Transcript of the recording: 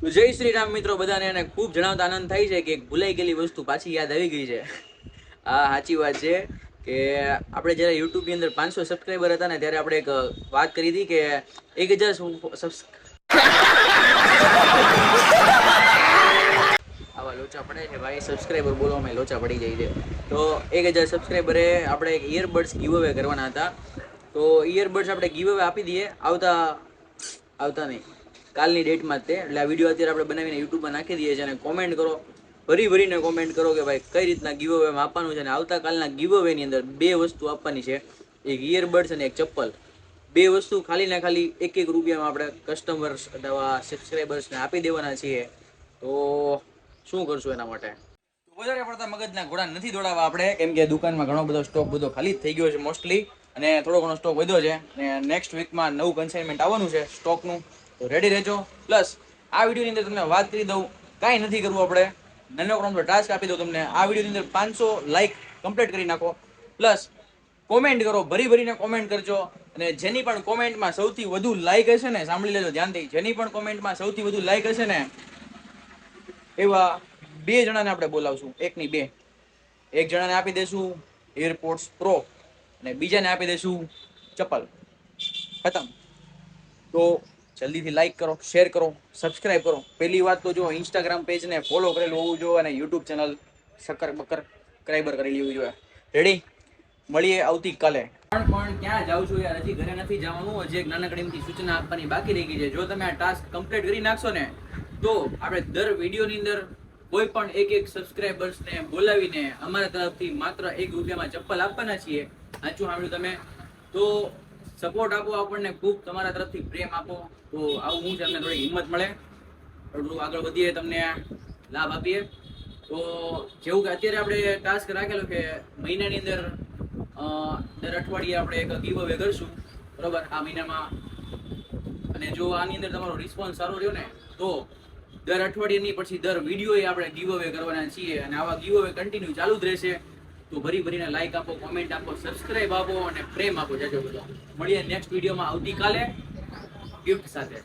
તો જય શ્રી રામ મિત્રો બધાને, અને ખૂબ જણાવતા આનંદ થાય છે કે એક ભૂલાઈ ગયેલી વસ્તુ પાછી યાદ આવી ગઈ છે. આ સાચી વાત છે કે આપણે જ્યારે યુટ્યુબની અંદર 500 સબસ્ક્રાઈબર હતા ને ત્યારે આપણે એક વાત કરી હતી કે 1000 આવા લોચા પડે છે ભાઈ, સબસ્ક્રાઈબર બોલવામાં લોચા પડી જાય છે. તો 1000 સબસ્ક્રાઈબરે આપણે એક ઇયરબડ્સ ગીવ અવે કરવાના હતા. તો ઇયરબડ્સ આપણે ગીવ અવે આપી દઈએ આવતા નહીં, કાલની ડેટમાં જ તે. એટલે આ વિડીયો અત્યારે આપણે બનાવીને યુટ્યુબમાં નાખી દઈએ છીએ અને કોમેન્ટ કરો, ભરીને કોમેન્ટ કરો કે ભાઈ કઈ રીતના ગીવ અવેમાં આપવાનું છે. અને આવતાકાલના ગીવ અવેની અંદર 2 વસ્તુ આપવાની છે, એક ઇયરબડ્સ અને એક ચપ્પલ. 2 વસ્તુ ખાલી ને ખાલી 1 રૂપિયામાં આપણે કસ્ટમર્સ અથવા સબસ્ક્રાઈબર્સને આપી દેવાના છીએ. તો શું કરશું એના માટે? વધારે પડતા મગજના ઘોડા નથી દોડાવવા આપણે, કેમ કે દુકાનમાં ઘણો બધો સ્ટોક બધો ખાલી થઈ ગયો છે મોસ્ટલી, અને થોડો ઘણો સ્ટોક વધ્યો છે. અને નેક્સ્ટ વીકમાં નવું કન્સાઇનમેન્ટ આવવાનું છે સ્ટોકનું, તો રેડી રહેજો. પ્લસ આ વિડીયોની અંદર તમને વાત કરી દઉં, કાંઈ નથી કરવું આપણે, નાનકડો ટાસ્ક આપી દઉં તમને. આ વિડીયોની અંદર 500 લાઇક કમ્પ્લીટ કરી નાખો, પ્લસ કોમેન્ટ કરો, ભરીને કોમેન્ટ કરજો. અને જેની પણ કોમેન્ટમાં સૌથી વધુ લાઇક હશે ને, સાંભળી લેજો ધ્યાનથી, જેની પણ કોમેન્ટમાં સૌથી વધુ લાઇક હશે ને એવા 2 જણાને આપણે બોલાવશું. 1 ની 2. એક જણાને આપી દેશું એરપોર્ટ્સ પ્રો અને બીજાને આપી દેશું ચપ્પલ. ખતમ. તો જલ્દીથી લાઈક કરો, શેર કરો, સબસ્ક્રાઇબ કરો. પહેલી વાત તો જો ઇન્સ્ટાગ્રામ પેજને ફોલો કરેલું હોવું જોઈએ અને યુટ્યુબ ચેનલ સબસ્ક્રાઇબર કરેલી હોવી જોઈએ. રેડી? મળીએ આવતીકાલે. પણ ક્યાં જાઉં છું યાર, હજી ઘરે નથી જવાનું. હજી એક નાનકડી સૂચના આપવાની બાકી રહી ગઈ છે. જો તમે આ ટાસ્ક કમ્પ્લીટ કરી નાખશો ને તો આપણે દર વિડીયોની અંદર કોઈ પણ એક સબસ્ક્રાઇબર્સને બોલાવીને અમારા તરફથી માત્ર 1 રૂપિયામાં ચપ્પલ આપવાના છીએ. સાચું સાંભળ્યું તમે? તો સપોર્ટ આપો આપણને, ખૂબ તમારા તરફથી પ્રેમ આપો. તો આવું હું છે, અમને થોડી હિંમત મળે, થોડું આગળ વધીએ, તમને લાભ આપીએ. તો જેવું કે અત્યારે આપણે ટાસ્ક રાખેલો કે મહિનાની અંદર દર અઠવાડિયે આપણે એક ગીવ અવે કરશું, બરોબર, આ મહિનામાં. અને જો આની અંદર તમારો રિસ્પોન્સ સારો રહ્યો ને તો દર અઠવાડિયેની પછી દર વિડીયોએ આપણે ગીવ અવે કરવાના છીએ. અને આવા ગીવ અવે કન્ટિન્યુ ચાલુ જ રહેશે. તો ભરીને લાઈક આપો, કોમેન્ટ આપો, સબસ્ક્રાઇબ આપો અને પ્રેમ આપો જાજો બધો. મળીએ નેક્સ્ટ વિડીયોમાં આવતીકાલે ગિફ્ટ સાથે.